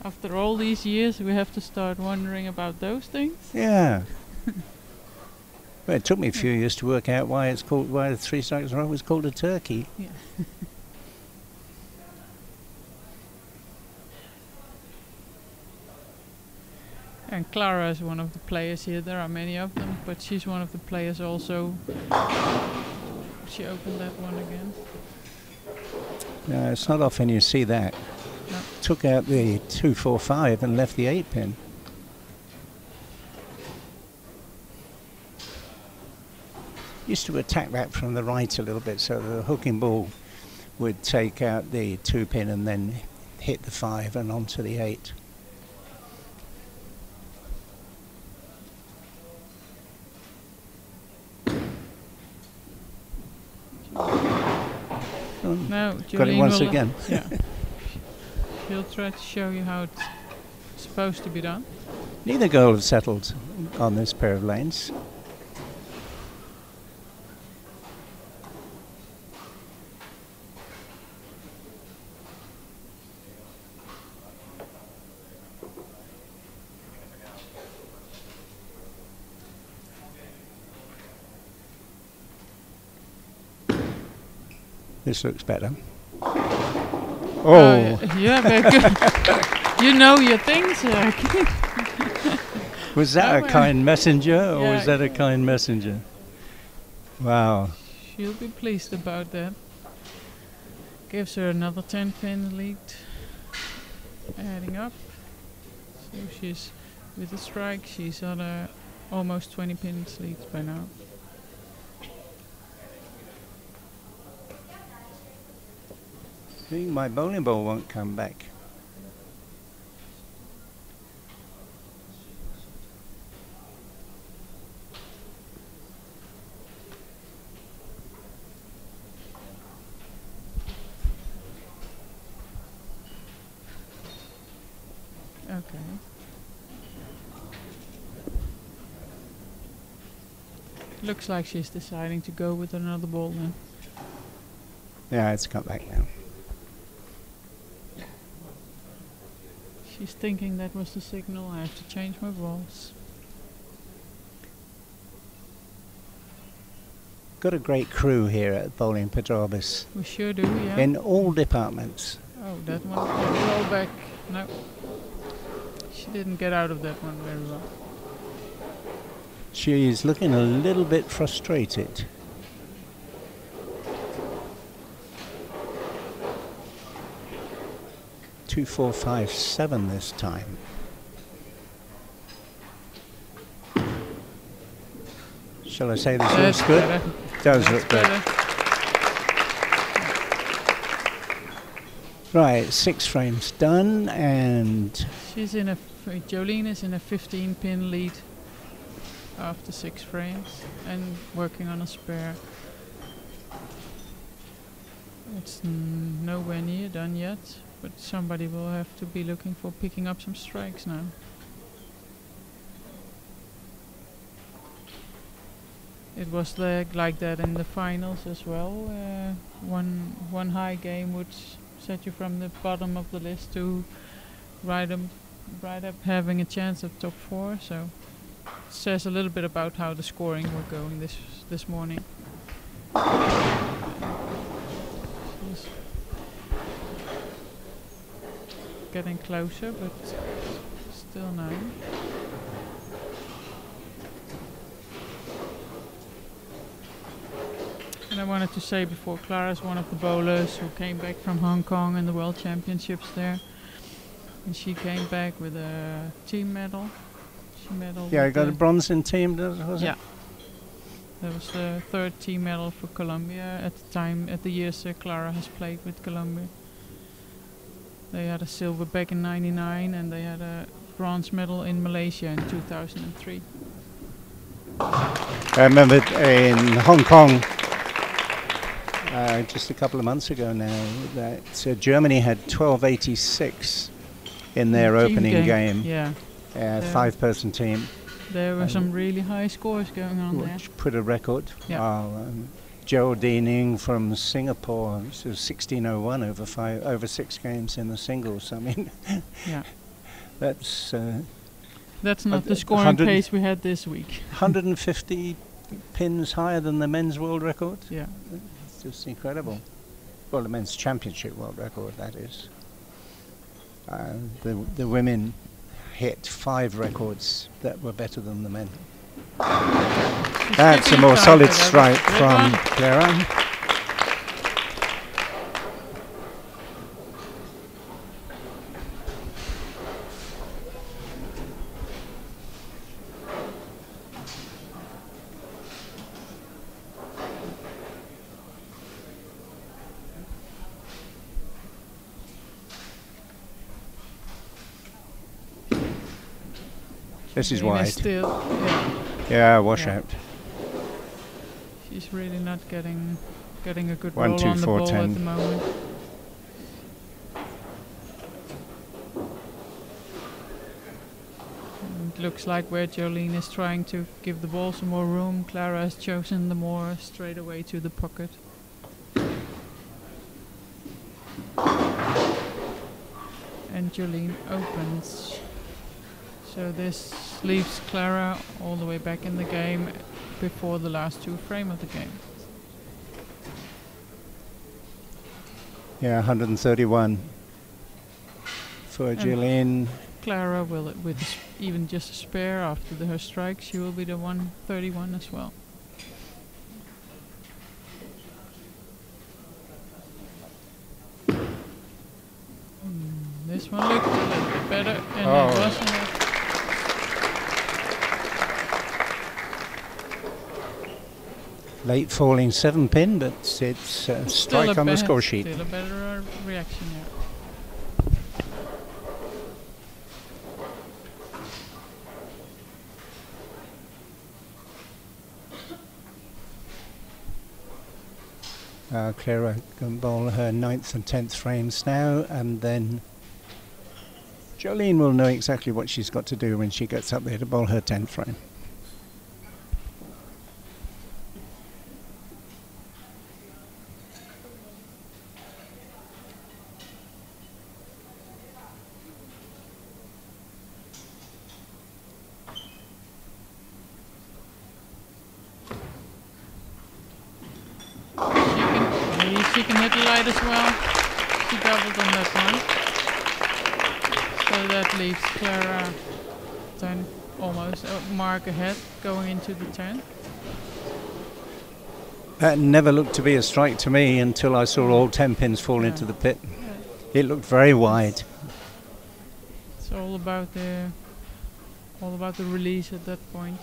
After all these years, we have to start wondering about those things. Yeah. Well, it took me a few years to work out why the 3 strikes row was called a turkey. Yeah. And Clara is one of the players here. There are many of them, but she's one of the players also. She opened that one again. No, it's not often you see that. No. Took out the 2-4-5 and left the 8-pin. Used to attack that from the right a little bit, so the hooking ball would take out the 2-pin and then hit the 5 and onto the 8. No, got it once will again. Yeah. She'll try to show you how it's supposed to be done. Neither goal have settled on this pair of lanes. This looks better. Oh! Yeah, very good. You know your things. Was that a kind messenger, or Yeah. was that a kind messenger? Wow. She'll be pleased about that. Gives her another 10-pin lead. Adding up. So she's, with the strike, she's on a almost 20 pins lead by now. I think my bowling ball won't come back. Okay. Looks like she's deciding to go with another ball then. Yeah, it's come back now. She's thinking that was the signal, I have to change my balls. Got a great crew here at Bowling Petrobras We sure do, yeah. in all departments. Oh, that one, roll back. No. She didn't get out of that one very well. She's looking a little bit frustrated. Two, 4, 5, 7 this time. Shall I say this looks good? Better. Does That's look good. better. Right, 6 frames done, and She's in a, Jolene is in a 15-pin lead after 6 frames and working on a spare. It's nowhere near done yet, but somebody will have to be looking for picking up some strikes now. It was like that in the finals as well. One high game would set you from the bottom of the list to right up having a chance of top 4. So it says a little bit about how the scoring were going this morning. She's getting closer, but still no. And I wanted to say before, Clara's one of the bowlers who came back from Hong Kong and the World Championships there. And she came back with a team medal. She medaled. yeah, I got a bronze in team, was Yeah. it? That was the 3rd team medal for Colombia at the time, at the years Clara has played with Colombia. They had a silver back in '99 and they had a bronze medal in Malaysia in 2003. I remember in Hong Kong, just a couple of months ago now, that Germany had 1286 in their Team opening game. Yeah. 5-person team, There were some really high scores going on there. which put a record. Yeah. Geraldine Ng from Singapore, so 1601 over 6 games in the singles. I mean, Yeah. That's That's not the scoring 100 pace we had this week. 150 pins higher than the men's world record. Yeah. It's just incredible. Well, the men's championship world record, that is. The women hit 5 records that were better than the men. That's a more solid strike from Clara. This is wide. Still, yeah, washout. She's really not getting a good 1, roll 2, on the 4, ball 10. at the moment. And it looks like where Jolene is trying to give the ball some more room, Clara has chosen the more straight away to the pocket. And Jolene opens. So this leaves Clara all the way back in the game before the last 2 frame of the game. Yeah, 131 for Jolene. Clara will, with even just a spare after her strike, she will be the 131 as well. This one looked a little bit better, and it wasn't. Late falling 7 pin, but it's a strike on the score sheet. Still a better reaction, yeah. Clara can bowl her 9th and 10th frames now, and then Jolene will know exactly what she's got to do when she gets up there to bowl her 10th frame. She can hit the light as well. She doubled on that one. So that leaves Clara 10, almost a mark ahead going into the 10. That never looked to be a strike to me until I saw all 10 pins fall into the pit. Yeah. It looked very wide. It's all about the release at that point.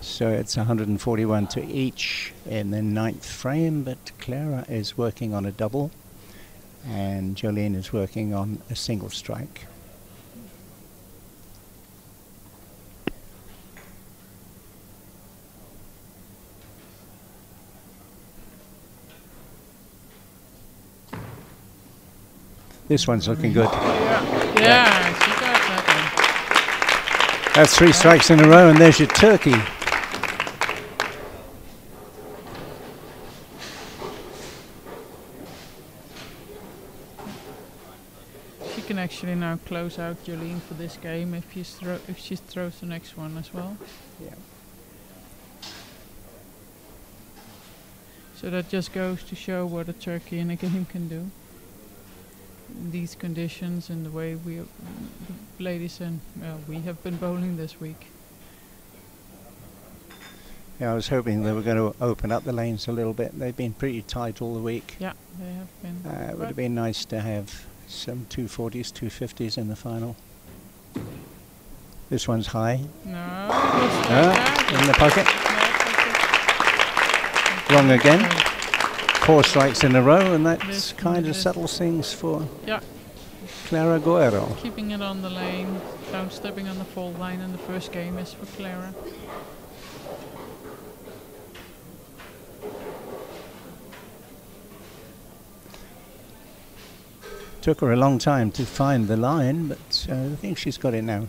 So it's 141 to each in the 9th frame, but Clara is working on a double and Jolene is working on a single strike. This one's looking good. Yeah, she got that one. That's 3 strikes in a row, and there's your turkey. She can actually now close out Jolene for this game if she throws the next one as well. Yeah. So that just goes to show what a turkey in a game can do. In these conditions and the way the ladies and we have been bowling this week. Yeah, I was hoping they were going to open up the lanes a little bit. They've been pretty tight all the week. Yeah, they have been. It would have been nice to have some 240s, 250s in the final. This one's high. No, in the pocket. Wrong again. 4 strikes in a row, and that kind of settles things for Clara Guerrero. Keeping it on the lane, down stepping on the fault line in the first game is for Clara. Took her a long time to find the line, but I think she's got it now.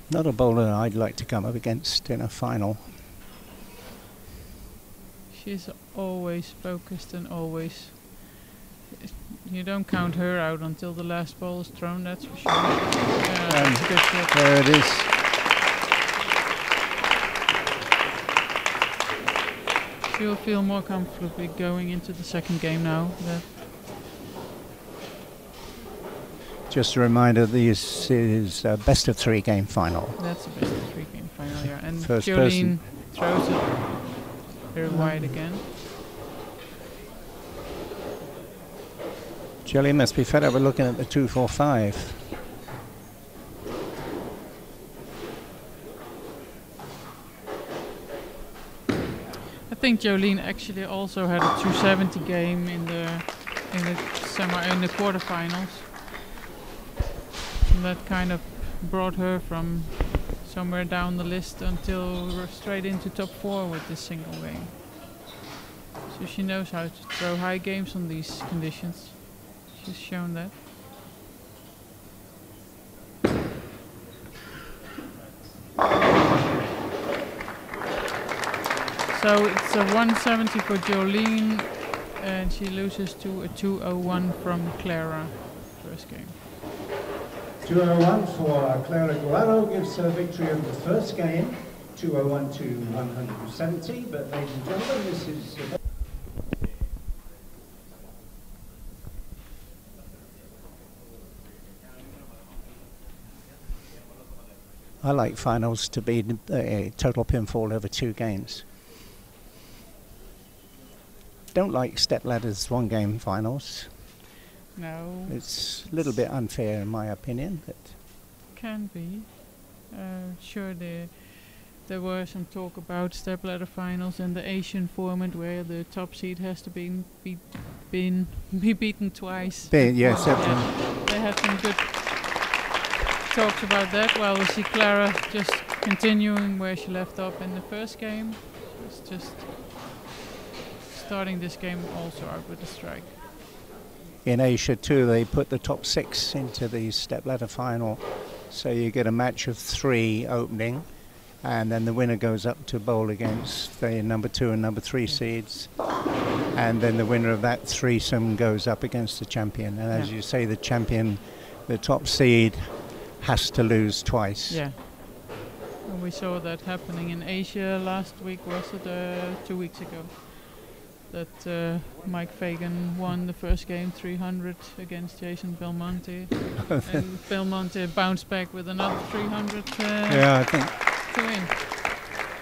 Not a bowler I'd like to come up against in a final. She's always focused and always... You don't count her out until the last ball is thrown, that's for sure. Yeah, that's a good shot. There it is. She'll feel more comfortably going into the second game now. Just a reminder, this is a best of 3 game final. That's a best of 3 game final, yeah. And First Jolene throws it very wide again. Jolene must be fed up with looking at the 2-4-5. I think Jolene actually also had a 270 game in the quarterfinals. And that kind of brought her from somewhere down the list until straight into top 4 with this single game. So she knows how to throw high games on these conditions. She's shown that. So it's a 170 for Jolene, and she loses to a 201 from Clara, first game. 201 for Clara Guerrero gives her victory over the first game, 201 to 170. But ladies and gentlemen, this is... I like finals to be a total pinfall over 2 games. Don't like step ladders 1 game finals. No. It's a little bit unfair in my opinion. But can be. Sure, there were some talk about step ladder finals and the Asian format where the top seed has to be beaten twice. Yes, they had some good talks about that. Well, we see Clara just continuing where she left off in the first game. It's just starting this game also out with a strike. In Asia too, they put the top 6 into the stepladder final, so you get a match of 3 opening, and then the winner goes up to bowl against the number 2 and number 3 seeds, and then the winner of that threesome goes up against the champion. And as you say, the champion, the top seed, has to lose twice. Yeah. And we saw that happening in Asia last week, was it 2 weeks ago? That Mike Fagan won the first game 300 against Jason Belmonte, and Belmonte bounced back with another 300 I think to win.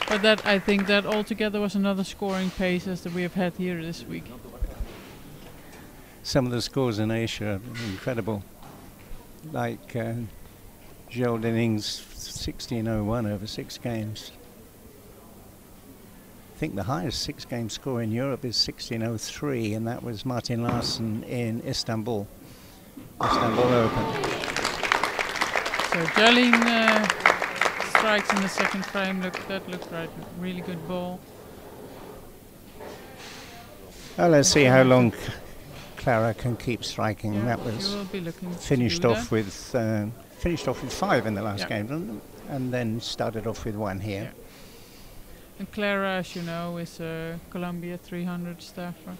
But that, I think that altogether was another scoring pace as that we have had here this week. Some of the scores in Asia are incredible, like Joel Denning's 1601 over 6 games. I think the highest 6-game score in Europe is 1603, and that was Martin Larsson in Istanbul Open. So Jolene strikes in the second frame. That looked right, really good ball. Well, let's see how long Clara can keep striking. Yeah, that was she will be looking finished to do off with 5 in the last game, and then started off with 1 here. Yeah. And Clara, as you know, is a Columbia 300 staffer.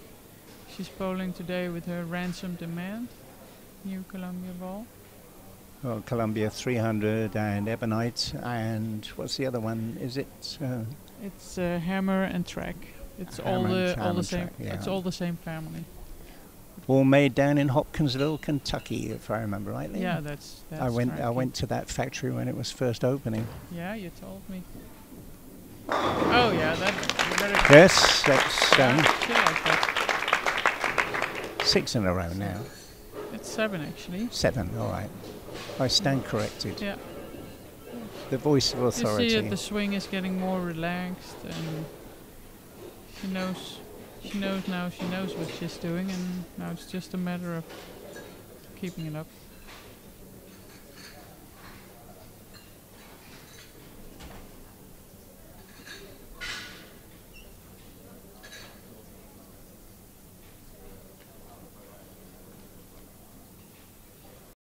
She's bowling today with her Ransom Demand, new Columbia ball. Well, Columbia 300 and Ebonite, and what's the other one? Is it? It's Hammer and Track. It's all the same. Yeah. It's all the same family. All made down in Hopkinsville, Kentucky, if I remember rightly. Yeah, that's I went to that factory when it was first opening. Yeah, you told me. Oh yeah, that's very good. Yes, that's She likes that. 6 in a row now. It's 7 actually. 7, all right. I stand corrected. Yeah. The voice of authority. You see that the swing is getting more relaxed, and she knows what she's doing, and now it's just a matter of keeping it up.